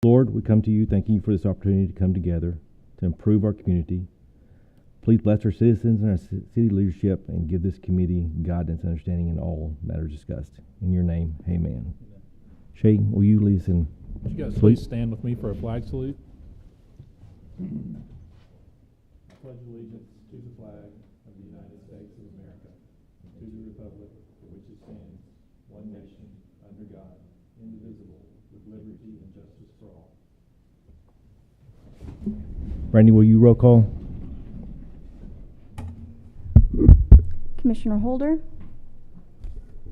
Lord, we come to you thanking you for this opportunity to come together to improve our community. Please bless our citizens and our city leadership and give this committee guidance and understanding in all matters discussed. In your name, amen. Shay, will you lead us in Would you guys salute? please stand with me for a flag salute? I pledge allegiance to the flag of the United States of America, and to the republic for which it stands, one nation, under God, indivisible, with liberty and justice for all. Randy, will you roll call? Commissioner Holder,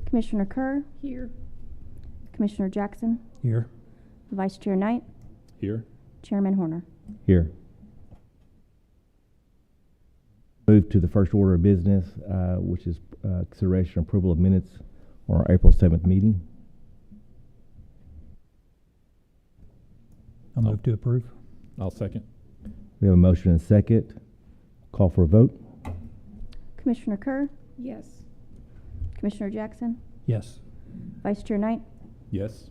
Commissioner Kerr, Here. Commissioner Jackson, Here. Vice Chair Knight, Here. Chairman Horner. Here. Move to the first order of business, which is consideration and approval of minutes on our April 7th meeting. I'll move to approve. I'll second. We have a motion and a second. Call for a vote. Commissioner Kerr, Yes. Commissioner Jackson, Yes. Vice Chair Knight, Yes.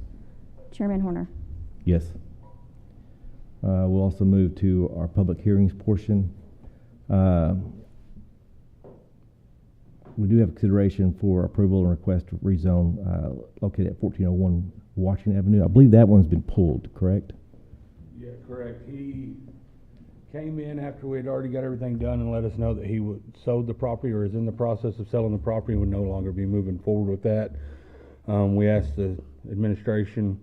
Chairman Horner. Yes. We'll also move to our public hearings portion. We do have consideration for approval and request to rezone located at 1401 Washington Avenue. I believe that one's been pulled, correct? Yeah, correct. He came in after we had already got everything done and let us know that he sold the property or is in the process of selling the property and would no longer be moving forward with that. We asked the administration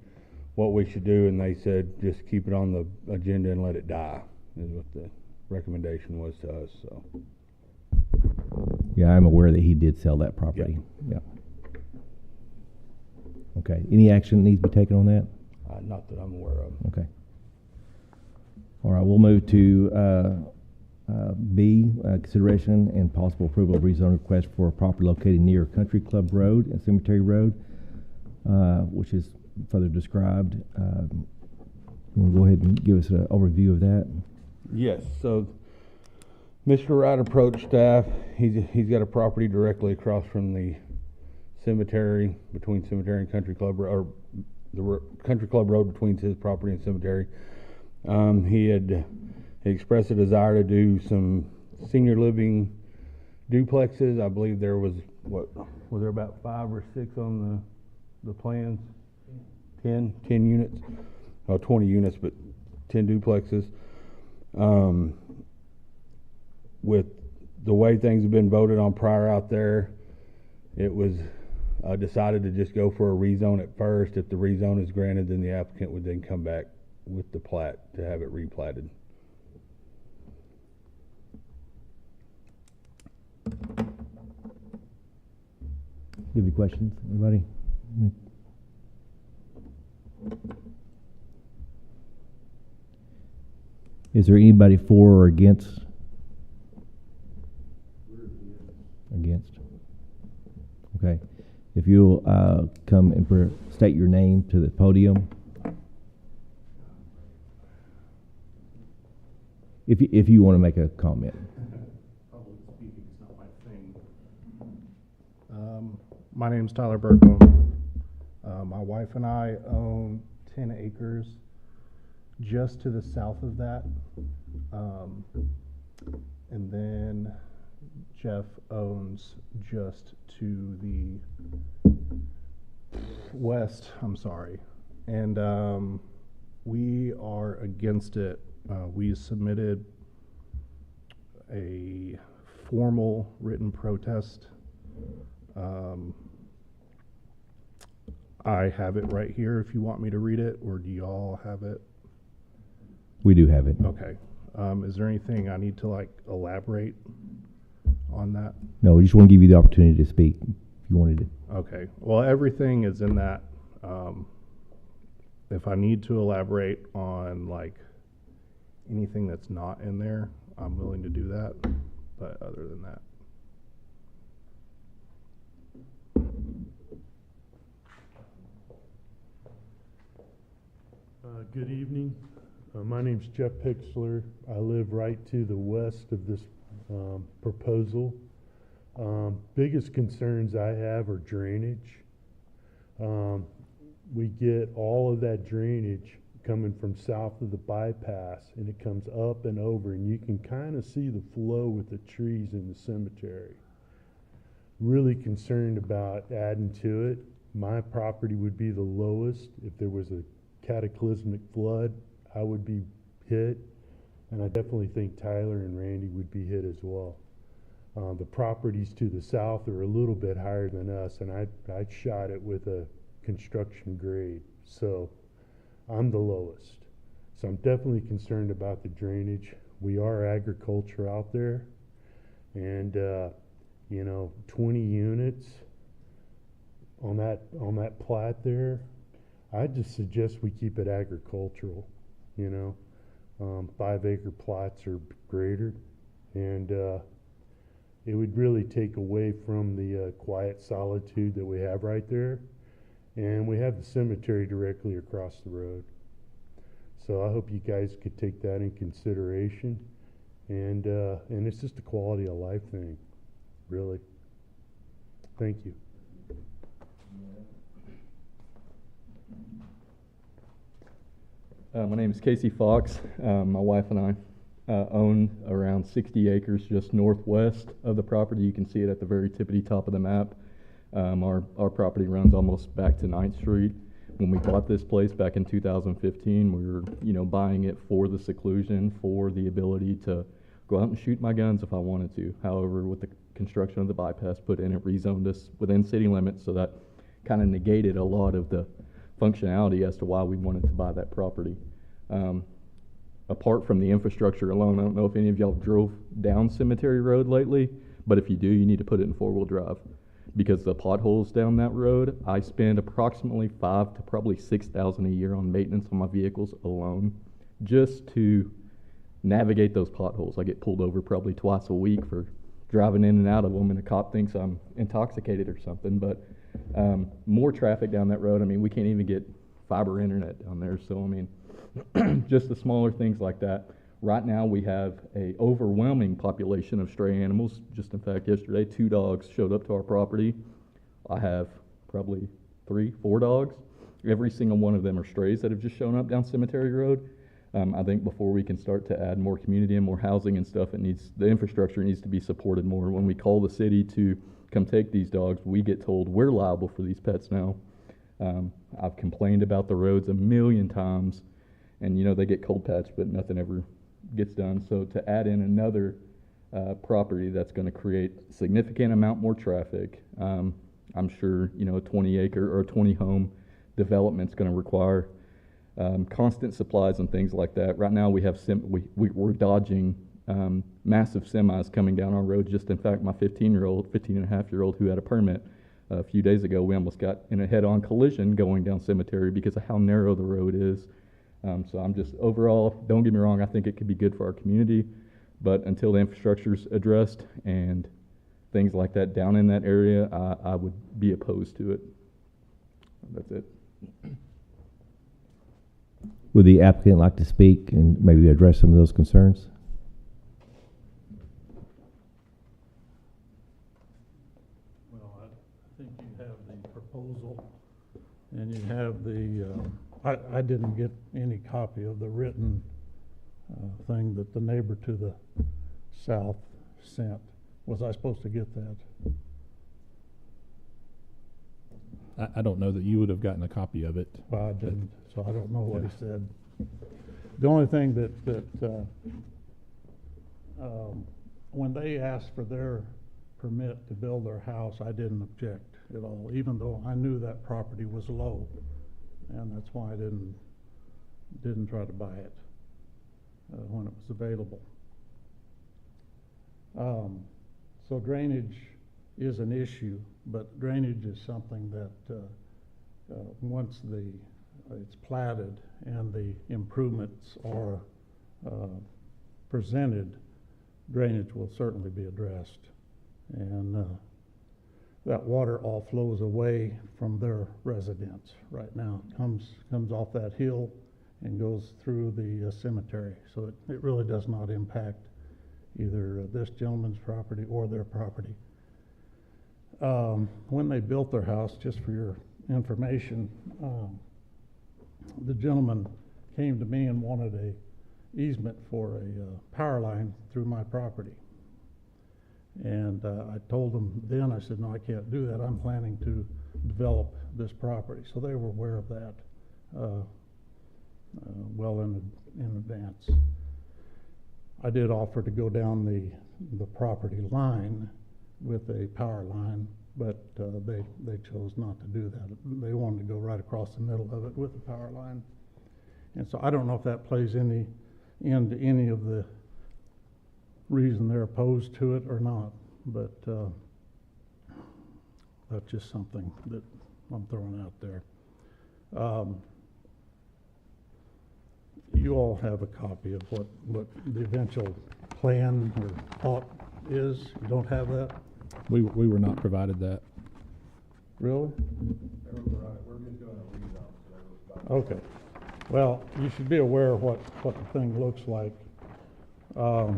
what we should do, and they said just keep it on the agenda and let it die, is what the recommendation was to us. So Yeah, I'm aware that he did sell that property. Yeah. Okay. Any action needs to be taken on that? not that I'm aware of. Okay. All right, we'll move to B, consideration and possible approval of rezone request for a property located near Country Club Road and Cemetery Road, which is further described. We'll go ahead and give us an overview of that. Yes, so Mr. Wright approached staff. He's got a property directly across from the cemetery, between cemetery and Country Club, or the Country Club Road between his property and cemetery. He expressed a desire to do some senior living duplexes. I believe there was there about 5 or 6 on the plans? 10 units, 20 units, but 10 duplexes. With the way things have been voted on prior out there, it was decided to just go for a rezone at first. If the rezone is granted, then the applicant would then come back with the plat to have it replatted. Give you questions, anybody? Is there anybody for or against? Against. Okay. If you'll come and state your name to the podium. If you want to make a comment. Public speaking is not my thing. My name's Tyler Burkham. My wife and I own 10 acres just to the south of that. And then Jeff owns just to the west, I'm sorry. And we are against it. We submitted a formal written protest. I have it right here if you want me to read it, or do y'all have it? We do have it. Okay. Is there anything I need to elaborate on that? No, we just want to give you the opportunity to speak if you wanted to. Okay. Well, everything is in that. If I need to elaborate on anything that's not in there, I'm willing to do that. But other than that. Good evening. My name's Jeff Pixler. I live right to the west of this proposal. Biggest concerns I have are drainage. We get all of that drainage coming from south of the bypass, and it comes up and over, and you can kind of see the flow with the trees in the cemetery. Really concerned about adding to it. My property would be the lowest. If there was a cataclysmic flood, I would be hit, and I definitely think Tyler and Randy would be hit as well. The properties to the south are a little bit higher than us, and I shot it with a construction grade, so I'm the lowest. So I'm definitely concerned about the drainage. We are agriculture out there, and you know, 20 units on that plat there. I just suggest we keep it agricultural. You know, 5-acre plots or greater, and it would really take away from the quiet solitude that we have right there. And we have the cemetery directly across the road. So I hope you guys could take that in consideration. And it's just a quality of life thing, really. Thank you. My name is Casey Fox. My wife and I own around 60 acres just northwest of the property. You can see it at the very tippity top of the map. Our property runs almost back to 9th Street. When we bought this place back in 2015, we were, buying it for the seclusion, for the ability to go out and shoot my guns if I wanted to. However, with the construction of the bypass put in, it rezoned us within city limits, so that kind of negated a lot of the functionality as to why we wanted to buy that property. Apart from the infrastructure alone, I don't know if any of y'all drove down Cemetery Road lately, but if you do, you need to put it in 4-wheel drive. Because the potholes down that road, I spend approximately $5,000 to probably $6,000 a year on maintenance on my vehicles alone, just to navigate those potholes. I get pulled over probably twice a week for driving in and out of them, and a cop thinks I'm intoxicated or something. But more traffic down that road. I mean, we can't even get fiber internet down there. So I mean, just the smaller things like that. Right now, we have a overwhelming population of stray animals. Just in fact, yesterday, 2 dogs showed up to our property. I have probably 3, 4 dogs. Every single one of them are strays that have just shown up down Cemetery Road. I think before we can start to add more community and more housing and stuff, the infrastructure needs to be supported more. When we call the city to come take these dogs, we get told we're liable for these pets now. I've complained about the roads a million times, and they get cold patched, but nothing ever gets done. So to add in another property that's going to create significant amount more traffic, I'm sure a 20-acre or a 20-home development's going to require constant supplies and things like that. Right now we have we're dodging massive semis coming down our road. Just in fact, my 15 and a half year old who had a permit a few days ago, we almost got in a head-on collision going down Cemetery because of how narrow the road is. So I'm just, overall, don't get me wrong, I think it could be good for our community, but until the infrastructure's addressed and things like that down in that area, I would be opposed to it. That's it. Would the applicant like to speak and maybe address some of those concerns? Well, I think you have the proposal, and you have the, I didn't get any copy of the written thing that the neighbor to the south sent. Was I supposed to get that? I don't know that you would have gotten a copy of it. Well, I didn't, so I don't know what he said. The only thing that when they asked for their permit to build their house, I didn't object at all, even though I knew that property was low, and that's why I didn't try to buy it when it was available. So drainage is an issue, but drainage is something that once it's platted and the improvements are presented, drainage will certainly be addressed. And that water all flows away from their residence right now. Comes off that hill and goes through the cemetery. So it really does not impact either this gentleman's property or their property. When they built their house, just for your information, the gentleman came to me and wanted a easement for a power line through my property. And I told them then, I said, no, I can't do that. I'm planning to develop this property. So they were aware of that well in advance. I did offer to go down the property line with a power line, but they chose not to do that. They wanted to go right across the middle of it with the power line. And so I don't know if that plays into any of the reason they're opposed to it or not, but that's just something that I'm throwing out there. You all have a copy of what the eventual plan or thought is. You don't have that? We were not provided that. Really? Okay. Well, you should be aware of what the thing looks like. Well,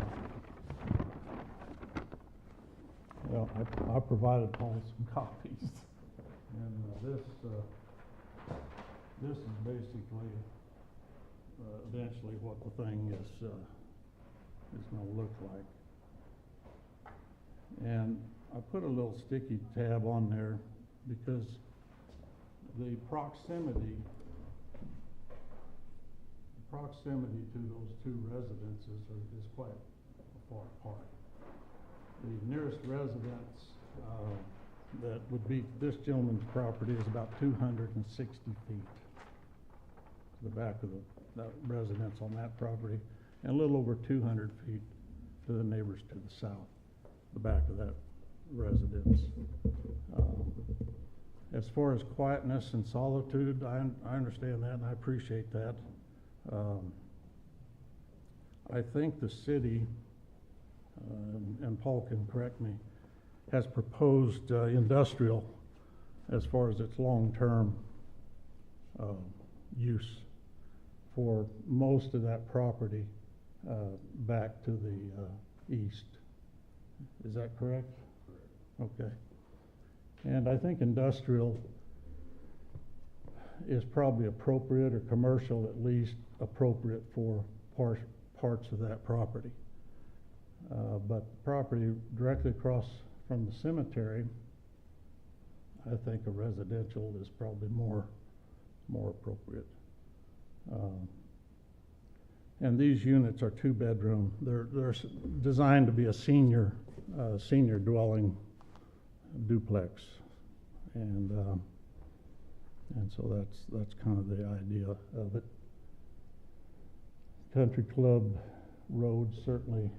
I provided Paul some copies, and this is basically eventually what the thing is going to look like. And I put a little sticky tab on there because the proximity to those two residences is quite far apart. The nearest residence that would be this gentleman's property is about 260 feet to the back of that residence on that property, and a little over 200 feet to the neighbors to the south, the back of that residence. As far as quietness and solitude, I understand that and I appreciate that. I think the city, and Paul can correct me, has proposed industrial as far as its long-term use for most of that property back to the east. Is that correct? Correct. Okay. And I think industrial is probably appropriate, or commercial at least appropriate for parts of that property. But property directly across from the cemetery, I think a residential is probably more appropriate. And these units are 2-bedroom. They're designed to be a senior dwelling duplex, and so that's kind of the idea of it. Country Club Road certainly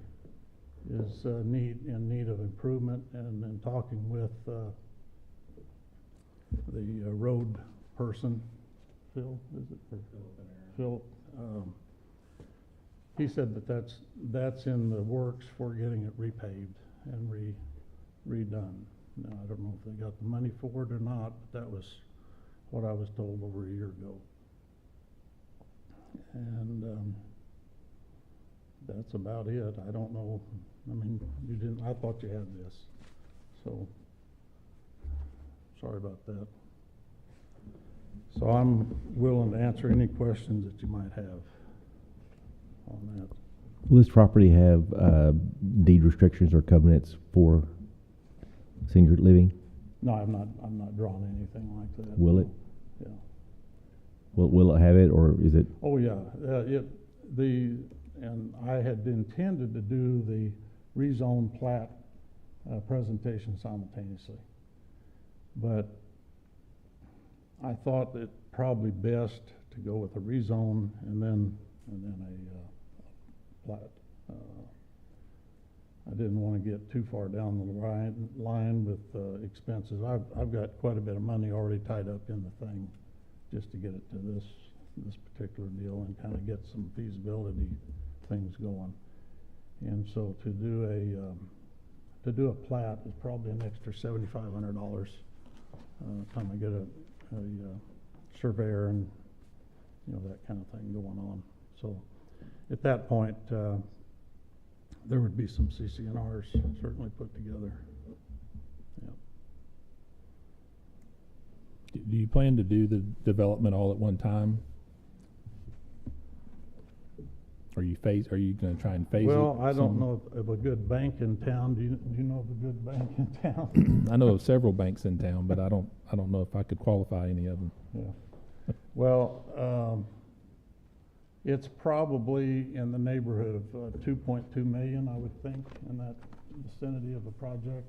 is in need of improvement, and in talking with the road person, Phil, is it? Philip. He said that's in the works for getting it repaved and redone. Now, I don't know if they got the money for it or not, but that was what I was told over a year ago. And that's about it. I don't know. I mean, you didn't. I thought you had this, so sorry about that. So I'm willing to answer any questions that you might have on that. Will this property have deed restrictions or covenants for senior living? No, I'm not drawing anything like that. Will it? Yeah. Will it have it, or is it? Oh yeah. And I had intended to do the rezone plat presentation simultaneously, but I thought it probably best to go with a rezone and then a plat. I didn't want to get too far down the line with expenses. I've got quite a bit of money already tied up in the thing just to get it to this particular deal and kind of get some feasibility things going. And so to do a plat is probably an extra $7,500 time I get a surveyor and that kind of thing going on. So at that point, there would be some CC&Rs certainly put together. Yeah. Do you plan to do the development all at one time? Are you gonna try and phase it? Well, I don't some? know of a good bank in town. Do you know of a good bank in town? I know of several banks in town, but I don't know if I could qualify any of them. Yeah. Well, it's probably in the neighborhood of 2.2 million, I would think, in that vicinity of the project.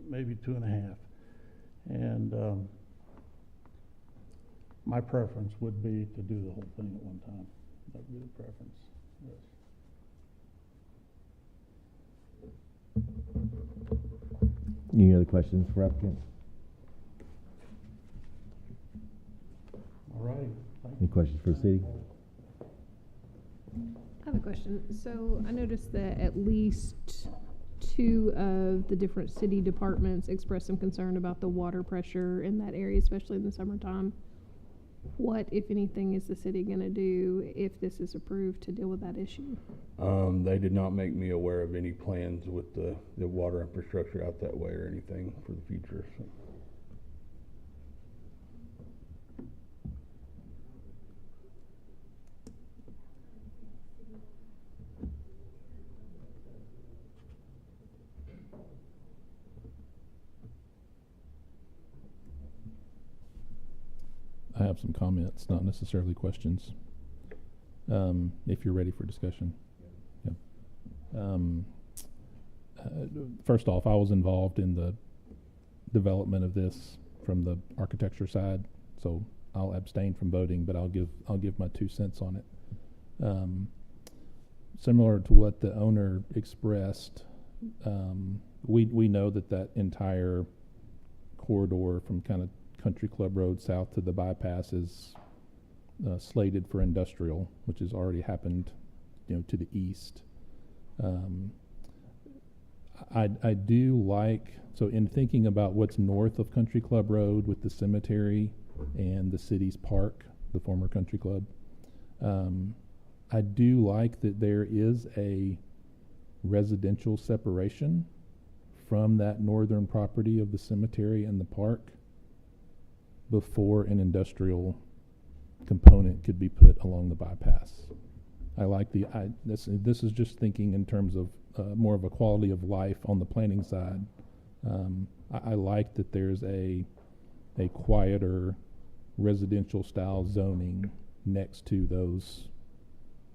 Maybe 2.5. And my preference would be to do the whole thing at one time. That would be the preference, yes. Any other questions for applicant? All right. Thank Any you. questions for the city? I have a question. So I noticed that at least 2 of the different city departments expressed some concern about the water pressure in that area, especially in the summertime. What, if anything, is the city going to do if this is approved to deal with that issue? They did not make me aware of any plans with the water infrastructure out that way or anything for the future, so. I have some comments, not necessarily questions. If you're ready for discussion. Yeah. First off, I was involved in the development of this from the architecture side, so I'll abstain from voting, but I'll give my 2 cents on it. Similar to what the owner expressed, we know that entire corridor from kind of Country Club Road south to the bypass is slated for industrial, which has already happened, to the east. I do like, so in thinking about what's north of Country Club Road with the cemetery and the city's park, the former country club, I do like that there is a residential separation from that northern property of the cemetery and the park before an industrial component could be put along the bypass. I like this is just thinking in terms of more of a quality of life on the planning side. I like that there's a quieter residential style zoning next to those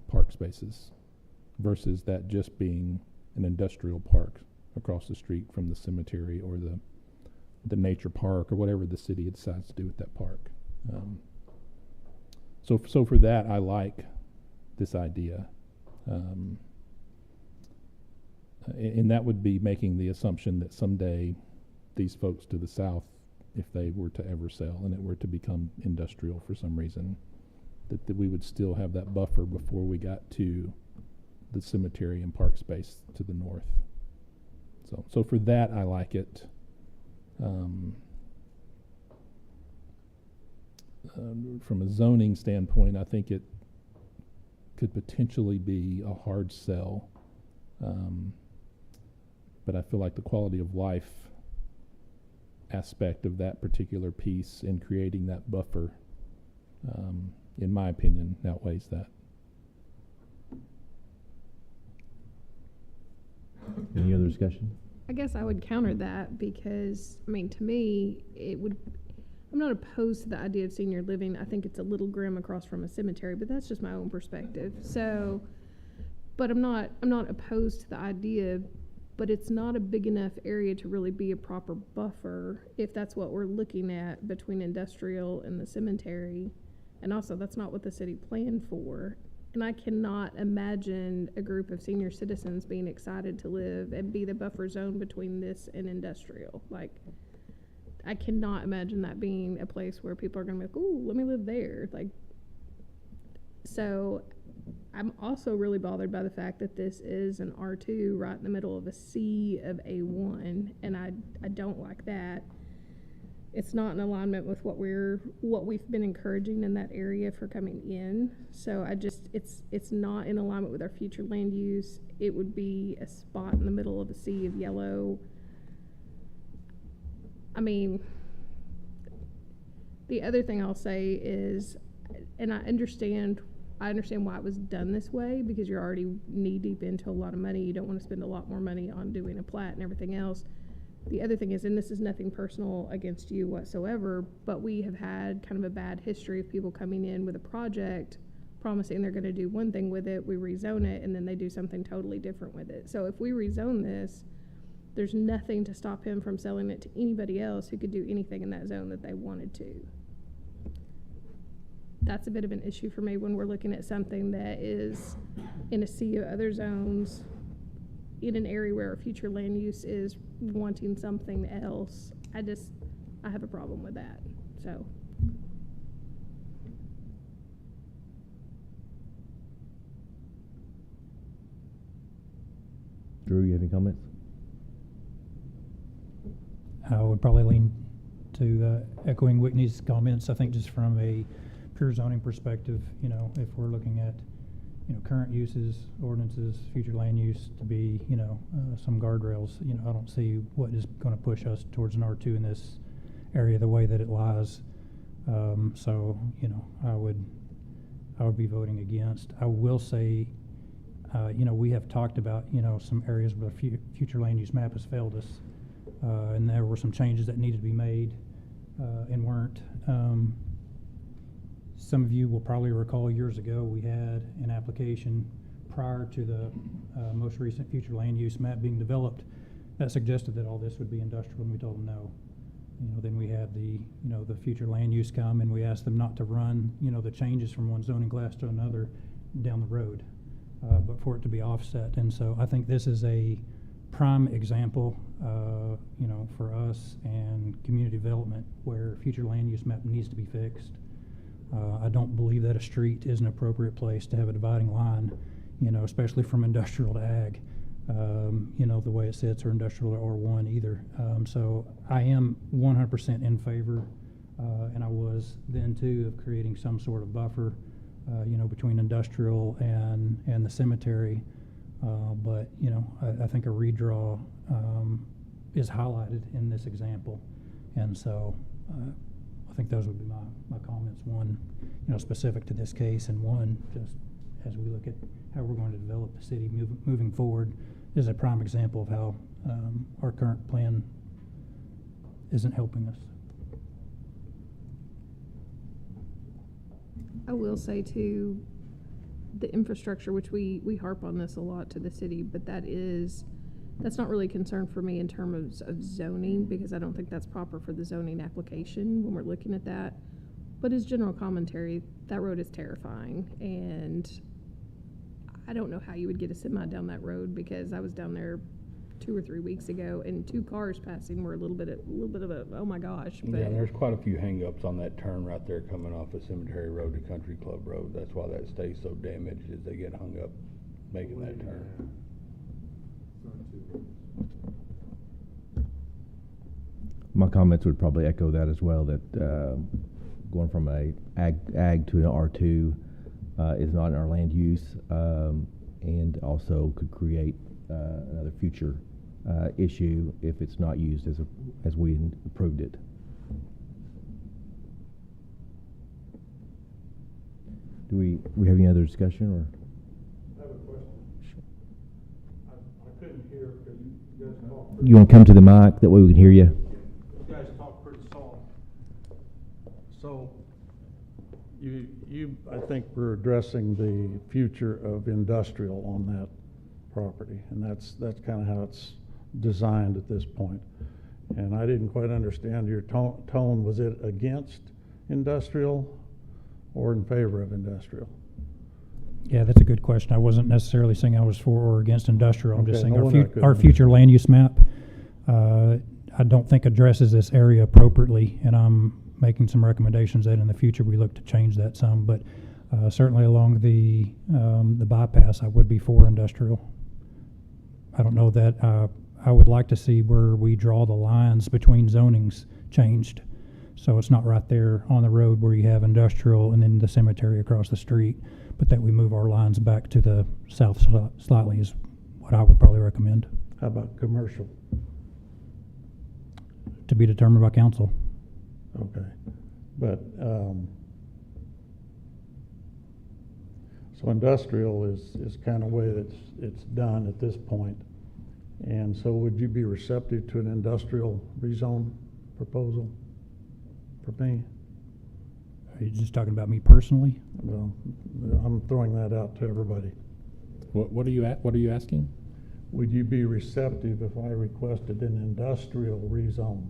park spaces versus that just being an industrial park across the street from the cemetery or the nature park or whatever the city decides to do with that park. So for that, I like this idea. And that would be making the assumption that someday these folks to the south, if they were to ever sell and it were to become industrial for some reason, that we would still have that buffer before we got to the cemetery and park space to the north. So for that, I like it. From a zoning standpoint, I think it could potentially be a hard sell. But I feel like the quality of life aspect of that particular piece in creating that buffer, in my opinion, outweighs that. Any other discussion? I guess I would counter that because, to me, I'm not opposed to the idea of senior living. I think it's a little grim across from a cemetery, but that's just my own perspective. So, but I'm not opposed to the idea, but it's not a big enough area to really be a proper buffer if that's what we're looking at between industrial and the cemetery. And also, that's not what the city planned for. And I cannot imagine a group of senior citizens being excited to live and be the buffer zone between this and industrial. Like, I cannot imagine that being a place where people are going to be like, ooh, let me live there. Like, so I'm also really bothered by the fact that this is an R2 right in the middle of a sea of A1, and I don't like that. It's not in alignment with what we've been encouraging in that area for coming in. So it's not in alignment with our future land use. It would be a spot in the middle of a sea of yellow. The other thing I'll say is, and I understand I understand why it was done this way, because you're already knee-deep into a lot of money. You don't want to spend a lot more money on doing a plat and everything else. The other thing is, and this is nothing personal against you whatsoever, but we have had kind of a bad history of people coming in with a project, promising they're going to do one thing with it, we rezone it, and then they do something totally different with it. So if we rezone this, there's nothing to stop him from selling it to anybody else who could do anything in that zone that they wanted to. That's a bit of an issue for me when we're looking at something that is in a sea of other zones, in an area where a future land use is wanting something else. I have a problem with that, so. Drew, you have any comments? I would probably lean to echoing Whitney's comments. I think just from a pure zoning perspective, you know, if we're looking at, you know, current uses, ordinances, future land use to be, you know, some guardrails, you know, I don't see what is going to push us towards an R2 in this area the way that it lies. So, you know, I would be voting against. I will say, you know, we have talked about, you know, some areas where the future land use map has failed us. And there were some changes that needed to be made and weren't. Some of you will probably recall years ago we had an application prior to the most recent future land use map being developed that suggested that all this would be industrial, and we told them no. You know, then we had the future land use come, and we asked them not to run, you know, the changes from one zoning class to another down the road, but for it to be offset. And so I think this is a prime example, you know, for us and community development where future land use map needs to be fixed. I don't believe that a street is an appropriate place to have a dividing line, you know, especially from industrial to ag, you know, the way it sits, or industrial to R1 either. So I am 100% in favor, and I was then too, of creating some sort of buffer, you know, between industrial and the cemetery. But, you know, I think a redraw is highlighted in this example. And so I think those would be my comments. One, you know, specific to this case, and one, just as we look at how we're going to develop the city moving forward, is a prime example of how our current plan isn't helping us. I will say too, the infrastructure, which we harp on this a lot to the city, but that's not really a concern for me in terms of zoning, because I don't think that's proper for the zoning application when we're looking at that. But as general commentary, that road is terrifying, and I don't know how you would get a semi down that road, because I was down there 2 or 3 weeks ago, and 2 cars passing were a little bit of a oh my gosh. But yeah, there's quite a few hang-ups on that turn right there coming off of Cemetery Road to Country Club Road. That's why that stays so damaged, is they get hung up making that turn. My comments would probably echo that as well, that going from a ag to an R2 is not in our land use, and also could create another future issue if it's not used as we approved it. Do we have any other discussion, or? I have a question. Sure. I couldn't hear because you guys talked. You want to come to the mic, that way we can hear you? You guys talk pretty soft. So, you, I think we're addressing the future of industrial on that property, and that's kind of how it's designed at this point. And I didn't quite understand your tone. Was it against industrial or in favor of industrial? Yeah, that's a good question. I wasn't necessarily saying I was for or against industrial. I'm just Okay, saying our future land use map, I don't think addresses this area appropriately, and I'm making some recommendations that in the future we look to change that some. But certainly along the bypass, I would be for industrial. I don't know that I would like to see where we draw the lines between zonings changed, so it's not right there on the road where you have industrial and then the cemetery across the street, but that we move our lines back to the south slightly is what I would probably recommend. How about commercial? To be determined by council. Okay, but So industrial is kind of way that it's done at this point. And so would you be receptive to an industrial rezone proposal for me? Are you just talking about me personally? Well, I'm throwing that out to everybody. What are you asking? Would you be receptive if I requested an industrial rezone?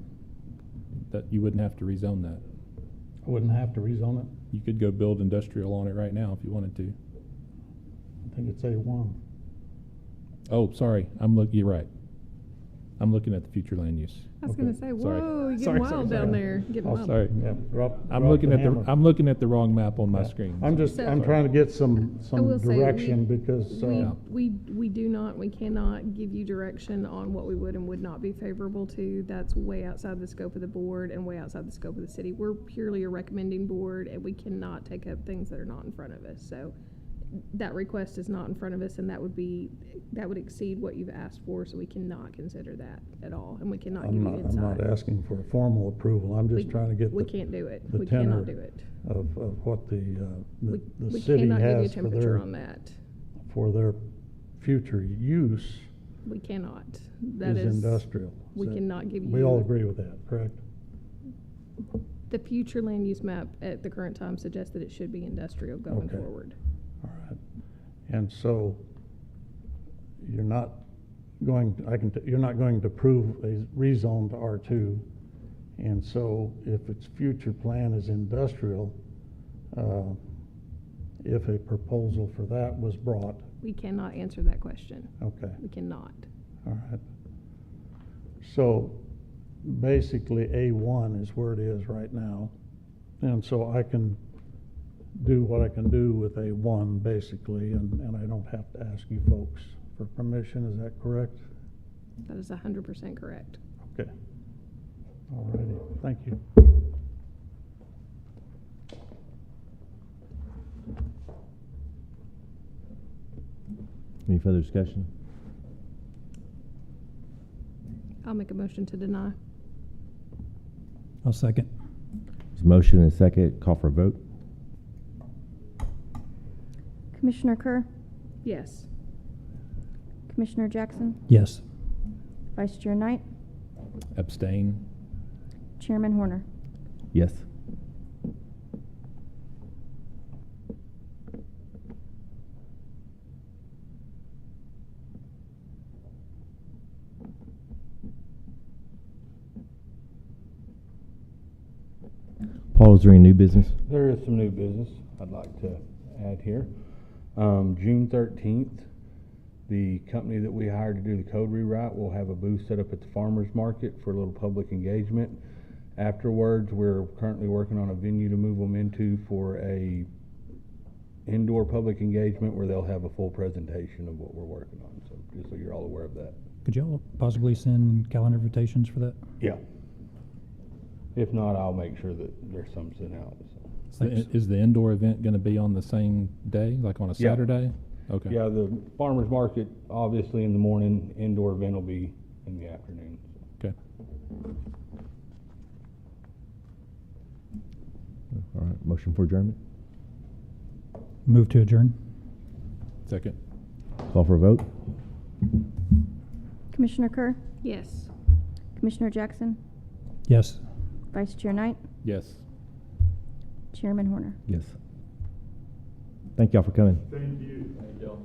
That you wouldn't have to rezone that. I wouldn't have to rezone it? You could go build industrial on it right now if you wanted to. I think it's A1. Oh, sorry, you're right. I'm looking at the future land use. I was Okay. gonna say, Sorry. whoa, you're Sorry, getting wild sorry, down sorry. there. Getting Oh, wild. Sorry. Yeah, I'm looking at the wrong map on my Yeah. screen. I'm So- trying to get some I will say, direction because, We do not, we cannot give you direction on what we would and would not be favorable to. That's way outside the scope of the board and way outside the scope of the city. We're purely a recommending board, and we cannot take up things that are not in front of us. So that request is not in front of us, and that would exceed what you've asked for, so we cannot consider that at all, and we cannot give you I'm insight. not asking for a formal approval. I'm just trying to get We the can't do it. the We cannot tenor do it. of what the We city cannot give you a has temperature on that. for their future use We cannot. That is is industrial. We So cannot give you. We all agree with that, correct? The future land use map at the current time suggests that it should be industrial going Okay. forward. All right. And so you're not going, you're not going to approve a rezone to R2. And so if its future plan is industrial, if a proposal for that was brought, We cannot answer that question. okay, We cannot. all right. So basically A1 is where it is right now. And so I can do what I can do with A1 basically, and I don't have to ask you folks for permission, is that correct? That is 100% correct. Okay. All righty, thank you. Any further discussion? I'll make a motion to deny. I'll second. There's a motion and a second. Call for a vote. Commissioner Kerr, Yes. Commissioner Jackson, Yes. Vice Chair Knight, Abstain. Chairman Horner. Yes. Paul, is there any new business? There is some new business I'd like to add here. June 13th, the company that we hired to do the code rewrite will have a booth set up at the farmer's market for a little public engagement. Afterwards, we're currently working on a venue to move them into for a indoor public engagement where they'll have a full presentation of what we're working on. So just so you're all aware of that. Could y'all possibly send calendar invitations for that? Yeah. If not, I'll make sure that there's some sent out. So. Thanks. Is the indoor event going to be on the same day, like on a Yeah. Saturday? Okay. Yeah, the farmer's market, obviously in the morning, indoor event will be in the afternoon. Okay. All right, motion for adjournment. Move to adjourn. Second. Call for a vote. Commissioner Kerr, Yes. Commissioner Jackson, Yes. Vice Chair Knight, Yes. Chairman Horner. Yes. Thank y'all for coming. Thank you. Thank y'all.